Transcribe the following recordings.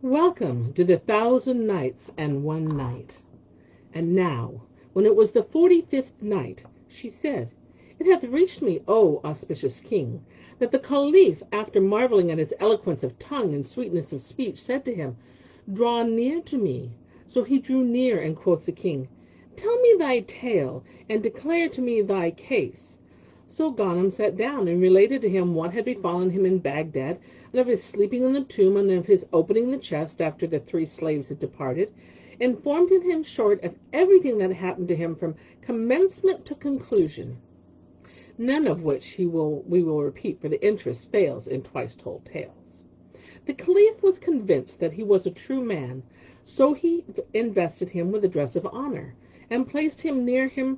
Welcome to the 1000 Nights and 1 Night. And now, when it was the 45th night, she said, It hath reached me, O auspicious king, that the Caliph, after marvelling at his eloquence of tongue and sweetness of speech, said to him, Draw near to me. So he drew near, and quoth the king, Tell me thy tale, and declare to me thy case. So Ghanim sat down and related to him what had befallen him in Baghdad, and of his sleeping in the tomb, and of his opening the chest after the 3 slaves had departed, informed him short of everything that happened to him from commencement to conclusion, none of which we will repeat, for the interest fails in twice told tales. The Caliph was convinced that he was a true man, so he invested him with a dress of honor, and placed him near him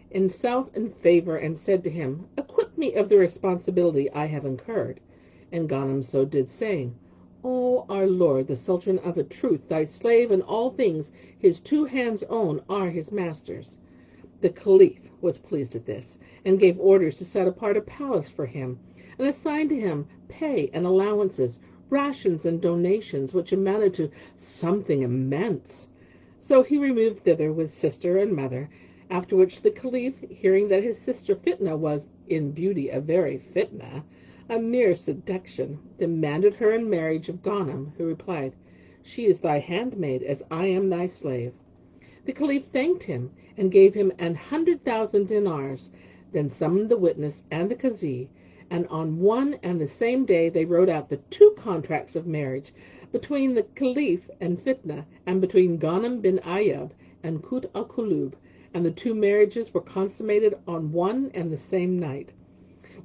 in self and favor, and said to him, Acquit me of the responsibility I have incurred. And Ghanim so did, saying, O our lord, the Sultan, of a truth thy slave in all things his 2 hands own are his master's. The Caliph was pleased at this, and gave orders to set apart a palace for him, and assigned to him pay and allowances, rations and donations, which amounted to something immense. So he removed thither with sister and mother, after which the Caliph, hearing that his sister Fitna was in beauty a very fitna, a mere seduction, demanded her in marriage of Ghanim, who replied, She is thy handmaid, as I am thy slave. The Caliph thanked him, and gave him 100,000 dinars, then summoned the witness and the Qazi, and on one and the same day they wrote out the 2 contracts of marriage between the Caliph and Fitna, and between Ghanim bin Ayyub and Kut al-Kulub, and the 2 marriages were consummated on one and the same night.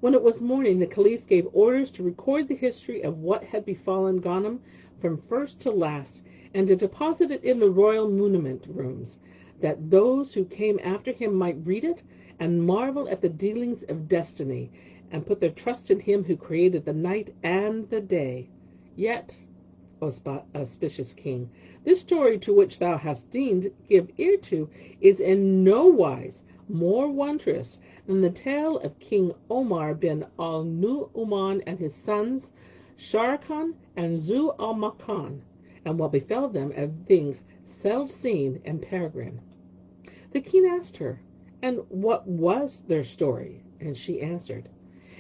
When it was morning, the Caliph gave orders to record the history of what had befallen Ghanim from first to last, and to deposit it in the royal monument rooms, that those who came after him might read it and marvel at the dealings of destiny, and put their trust in him who created the night and the day. Yet, O auspicious king, this story to which thou hast deigned give ear to is in no wise more wondrous than the tale of King Omar bin al-Nu-uman and his sons Sharkan and Zu al-Makan, and what befell them of things seldom seen and peregrine. The king asked her, And what was their story? And she answered,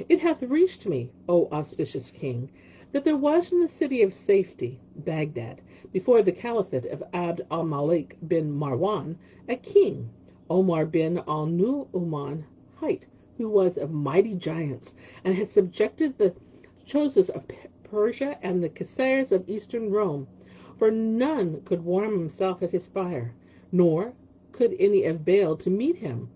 It hath reached me, O auspicious king, that there was in the city of safety, Baghdad, before the caliphate of Abd al-Malik bin Marwan, a king, Omar bin al-Nu-uman hight, who was of mighty giants, and had subjected the Chozas of Persia and the Caesars of eastern Rome, for none could warm himself at his fire, nor could any avail to meet him.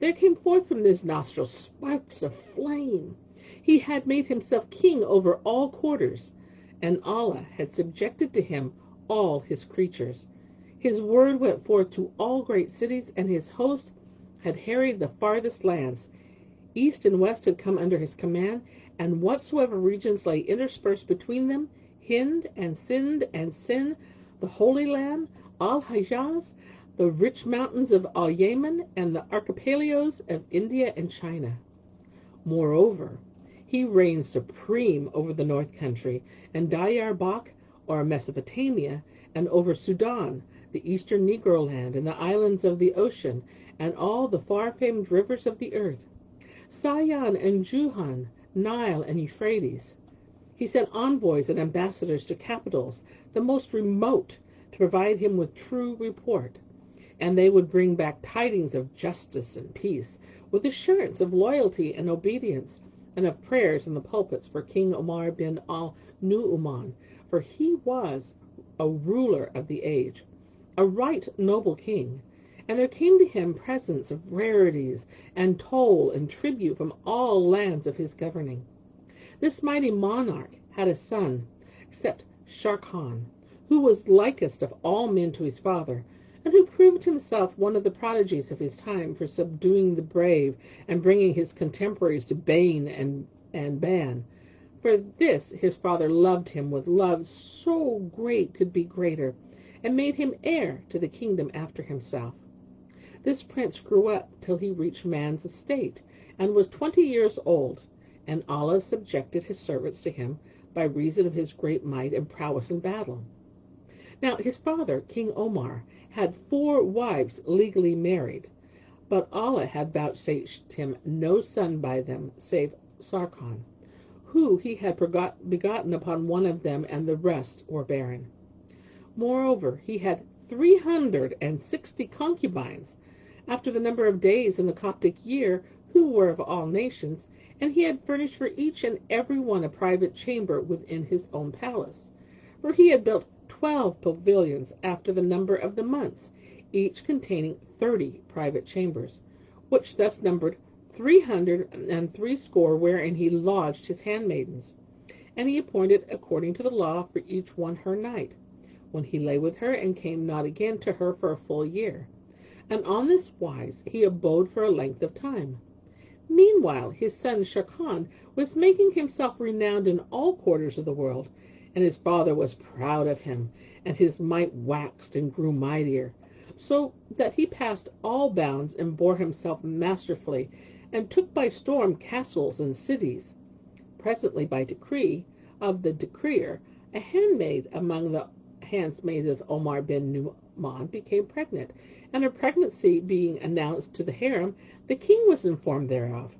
There came forth from his nostrils sparks of flame. He had made himself king over all quarters, and Allah had subjected to him all his creatures. His word went forth to all great cities, and his host had harried the farthest lands. East and west had come under his command, and whatsoever regions lay interspersed between them, Hind and Sind and Sin, the Holy Land, Al-Hijaz, the rich mountains of al-Yaman, and the archipelagos of India and China. Moreover, he reigned supreme over the north country, and Diyarbakh, or Mesopotamia, and over Sudan, the eastern Negro land, and the islands of the ocean, and all the far-famed rivers of the earth, Sayan and Juhan, Nile and Euphrates. He sent envoys and ambassadors to capitals, the most remote, to provide him with true report, and they would bring back tidings of justice and peace, with assurance of loyalty and obedience, and of prayers in the pulpits for King Omar bin al-Nu-uman, for he was a ruler of the age, a right noble king. And there came to him presents of rarities, and toll and tribute from all lands of his governing. This mighty monarch had a son, except Sharkan, who was likest of all men to his father, and who proved himself one of the prodigies of his time for subduing the brave and bringing his contemporaries to bane and ban. For this his father loved him with love so great could be greater, and made him heir to the kingdom after himself. This prince grew up till he reached man's estate, and was 20 years old, and Allah subjected his servants to him by reason of his great might and prowess in battle. Now his father, King Omar, had 4 wives legally married, but Allah had vouchsafed him no son by them save Sarkhan, who he had begotten upon one of them, and the rest were barren. Moreover, he had 360 concubines, after the number of days in the Coptic year, who were of all nations, and he had furnished for each and every one a private chamber within his own palace. For he had built 12 pavilions after the number of the months, each containing 30 private chambers, which thus numbered 360, wherein he lodged his handmaidens. And he appointed according to the law for each one her night, when he lay with her, and came not again to her for a full year. And on this wise he abode for a length of time. Meanwhile his son Sharrkan was making himself renowned in all quarters of the world, and his father was proud of him, and his might waxed and grew mightier, so that he passed all bounds and bore himself masterfully, and took by storm castles and cities. Presently, by decree of the decreer, a handmaid among the handmaids of Omar bin Nu'man became pregnant, and her pregnancy being announced to the harem, the king was informed thereof.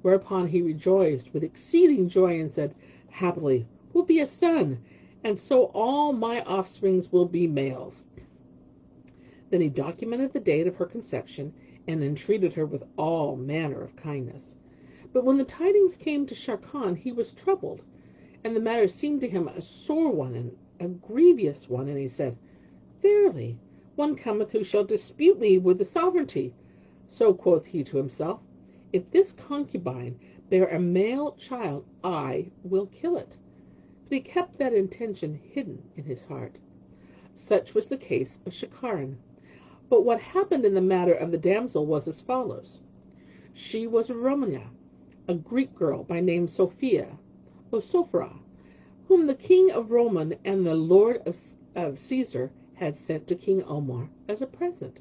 Whereupon he rejoiced with exceeding joy, and said, "Happily will be a son, and so all my offsprings will be males." Then he documented the date of her conception, and entreated her with all manner of kindness. But when the tidings came to Sharrkan, he was troubled, and the matter seemed to him a sore one, and a grievous one, and he said, "Verily, one cometh who shall dispute me with the sovereignty." So quoth he to himself, "If this concubine bear a male child, I will kill it." But he kept that intention hidden in his heart. Such was the case of Shakaran. But what happened in the matter of the damsel was as follows. She was a Romania, a Greek girl by name Sophia, or Sophra, whom the king of Roman and the lord of Caesar had sent to King Omar as a present,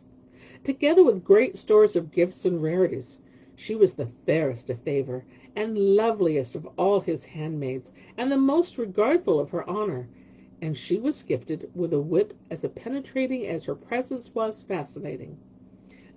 together with great stores of gifts and rarities. She was the fairest of favor, and loveliest of all his handmaids, and the most regardful of her honor, and she was gifted with a wit as penetrating as her presence was fascinating.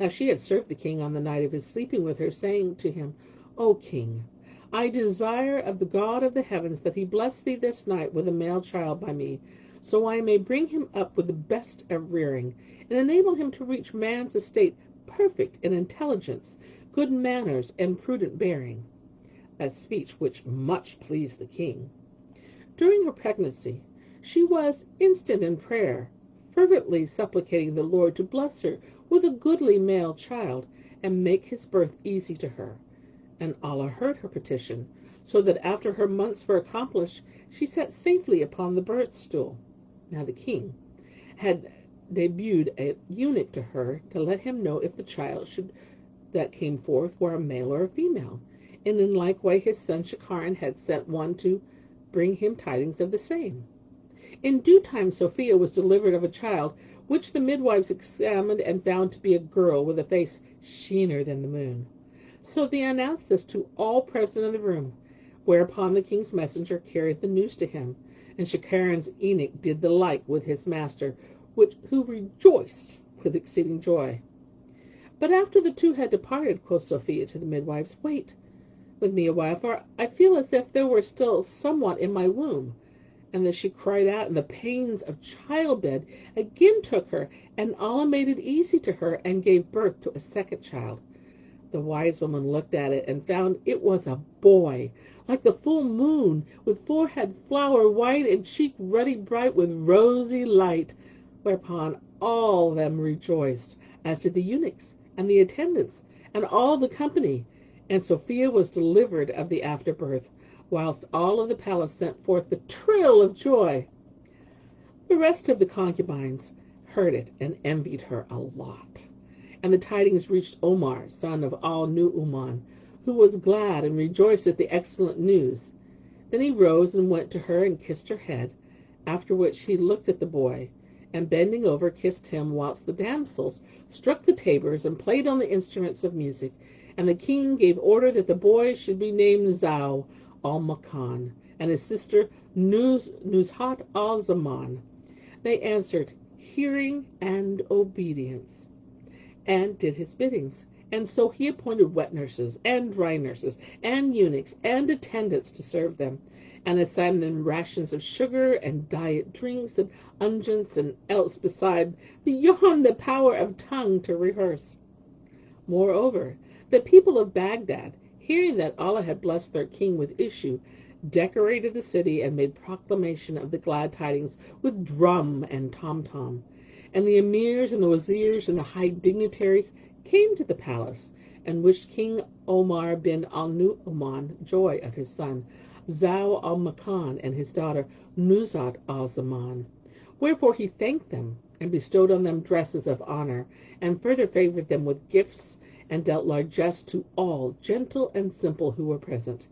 Now she had served the king on the night of his sleeping with her, saying to him, "O king, I desire of the God of the heavens that he bless thee this night with a male child by me, so I may bring him up with the best of rearing, and enable him to reach man's estate perfect in intelligence, good manners, and prudent bearing," a speech which much pleased the king. During her pregnancy, she was instant in prayer, fervently supplicating the Lord to bless her with a goodly male child, and make his birth easy to her. And Allah heard her petition, so that after her months were accomplished, she sat safely upon the birth stool. Now the king had debuted a eunuch to her to let him know if the child that came forth were a male or a female, and in like way his son Shakaran had sent one to bring him tidings of the same. In due time Sophia was delivered of a child, which the midwives examined and found to be a girl with a face sheener than the moon. So they announced this to all present in the room, whereupon the king's messenger carried the news to him, and Shakaran's eunuch did the like with his master, who rejoiced with exceeding joy. But after the two had departed, quoth Sophia to the midwives, "Wait with me a while, for I feel as if there were still somewhat in my womb." And then she cried out, and the pains of childbed again took her, and Allah made it easy to her, and gave birth to a second child. The wise woman looked at it, and found it was a boy, like the full moon, with forehead flower white, and cheek ruddy bright with rosy light. Whereupon all of them rejoiced, as did the eunuchs, and the attendants, and all the company. And Sophia was delivered of the afterbirth, whilst all of the palace sent forth the trill of joy. The rest of the concubines heard it, and envied her a lot. And the tidings reached Omar, son of al-Nu-uman, who was glad and rejoiced at the excellent news. Then he rose and went to her and kissed her head, after which he looked at the boy, and bending over kissed him, whilst the damsels struck the tabors and played on the instruments of music. And the king gave order that the boy should be named Zau al-Makan, and his sister Nuzhat al-Zaman. They answered, "Hearing and obedience," and did his biddings. And so he appointed wet nurses, and dry nurses, and eunuchs, and attendants to serve them, and assigned them rations of sugar, and diet drinks, and unguents, and else beside, beyond the power of tongue to rehearse. Moreover, the people of Baghdad, hearing that Allah had blessed their king with issue, decorated the city and made proclamation of the glad tidings with drum and tom-tom. And the emirs and the wazirs and the high dignitaries came to the palace, and wished King Omar bin al-Nu-uman joy of his son, Zau al-Makan, and his daughter Nuzhat al-Zaman. Wherefore he thanked them, and bestowed on them dresses of honor, and further favored them with gifts, and dealt largesse to all, gentle and simple, who were present.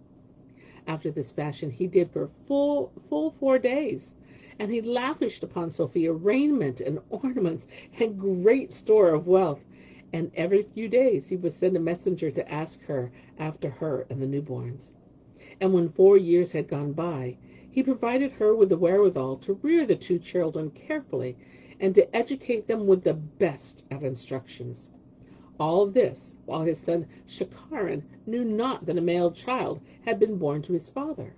After this fashion he did for full 4 days. And he lavished upon Sophia raiment and ornaments and great store of wealth. And every few days he would send a messenger to ask her after her and the newborns. And when 4 years had gone by, he provided her with the wherewithal to rear the 2 children carefully, and to educate them with the best of instructions. All this, while his son Shakaran knew not that a male child had been born to his father.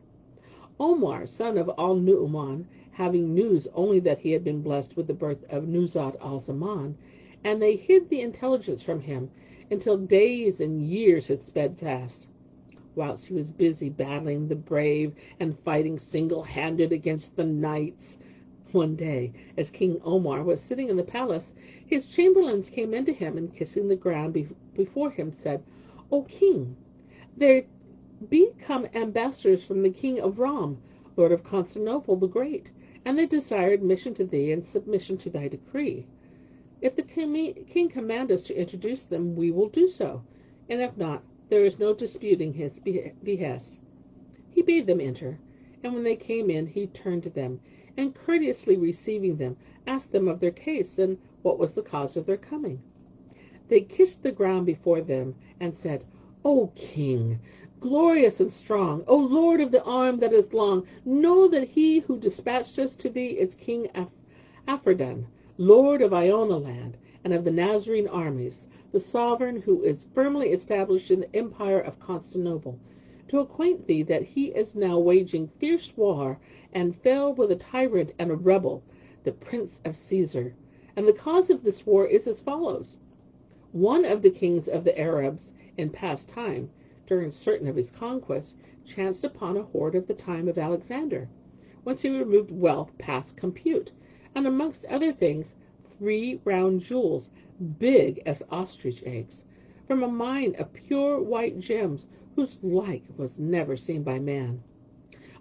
Omar, son of al-Nu-uman, having news only that he had been blessed with the birth of Nuzhat al-Zaman, and they hid the intelligence from him until days and years had sped fast. Whilst he was busy battling the brave and fighting single-handed against the knights. One day, as King Omar was sitting in the palace, his chamberlains came into him, and kissing the ground before him, said, "O king, there be come ambassadors from the king of Rom, lord of Constantinople the Great, and they desire admission to thee and submission to thy decree. If the king command us to introduce them, we will do so, and if not, there is no disputing his behest." He bade them enter, and when they came in, he turned to them, and courteously receiving them, asked them of their case, and what was the cause of their coming. They kissed the ground before them, and said, "O king, glorious and strong, O lord of the arm that is long, know that he who dispatched us to thee is King Afridun, lord of Iona land, and of the Nazarene armies, the sovereign who is firmly established in the empire of Constantinople, to acquaint thee that he is now waging fierce war, and fell with a tyrant and a rebel, the prince of Caesar. And the cause of this war is as follows. One of the kings of the Arabs, in past time, during certain of his conquests, chanced upon a hoard of the time of Alexander, whence he removed wealth past compute, and amongst other things 3 round jewels, big as ostrich eggs, from a mine of pure white gems, whose like was never seen by man.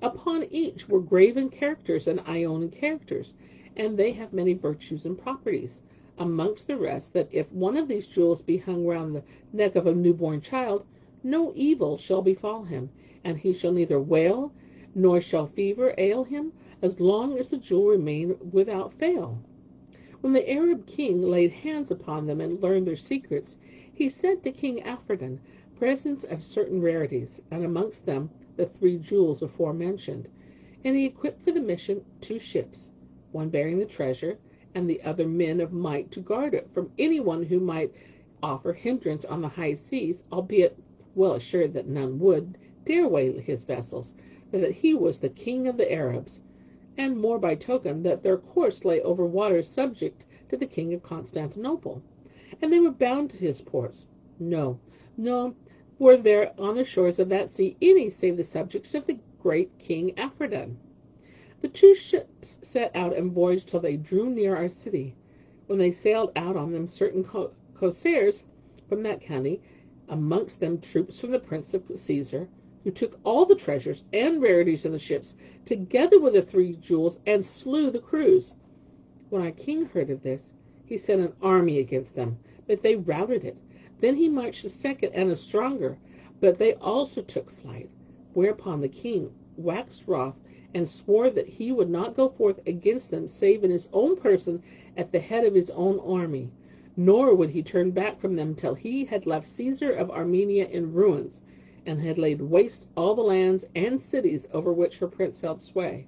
Upon each were graven characters and Ionian characters, and they have many virtues and properties. Amongst the rest, that if one of these jewels be hung round the neck of a newborn child, no evil shall befall him, and he shall neither wail, nor shall fever ail him, as long as the jewel remain without fail. When the Arab king laid hands upon them and learned their secrets, he sent to King Afridun presents of certain rarities, and amongst them the 3 jewels aforementioned, and he equipped for the mission 2 ships, one bearing the treasure, and the other men of might to guard it from any one who might offer hindrance on the high seas, albeit well assured that none would dare weigh his vessels, for that he was the king of the Arabs, and more by token that their course lay over waters subject to the king of Constantinople, and they were bound to his ports. No, were there on the shores of that sea any save the subjects of the great King Afridun. The 2 ships set out and voyaged till they drew near our city, when they sailed out on them certain corsairs from that county, amongst them troops from the prince of Caesar, who took all the treasures and rarities in the ships, together with the 3 jewels, and slew the crews. When our king heard of this, he sent an army against them, but they routed it. Then he marched a second and a stronger, but they also took flight. Whereupon the king waxed wroth, and swore that he would not go forth against them save in his own person at the head of his own army, nor would he turn back from them till he had left Caesar of Armenia in ruins, and had laid waste all the lands and cities over which her prince held sway.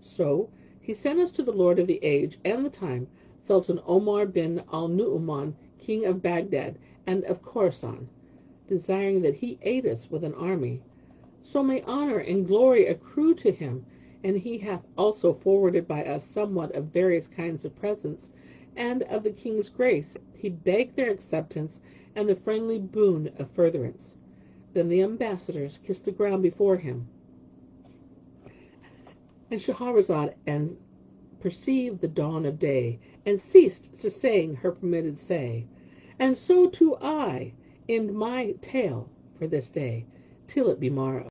So he He sent us to the Lord of the age and the time, Sultan Omar bin al-Nu-uman, king of Baghdad and of Khorasan, desiring that he aid us with an army. So may honor and glory accrue to him, and he hath also forwarded by us somewhat of various kinds of presents, and of the king's grace he begged their acceptance and the friendly boon of furtherance. Then the ambassadors kissed the ground before him, and Shahrazad and perceived the dawn of day, and ceased to saying her permitted say. And so too I end my tale for this day, till it be morrow.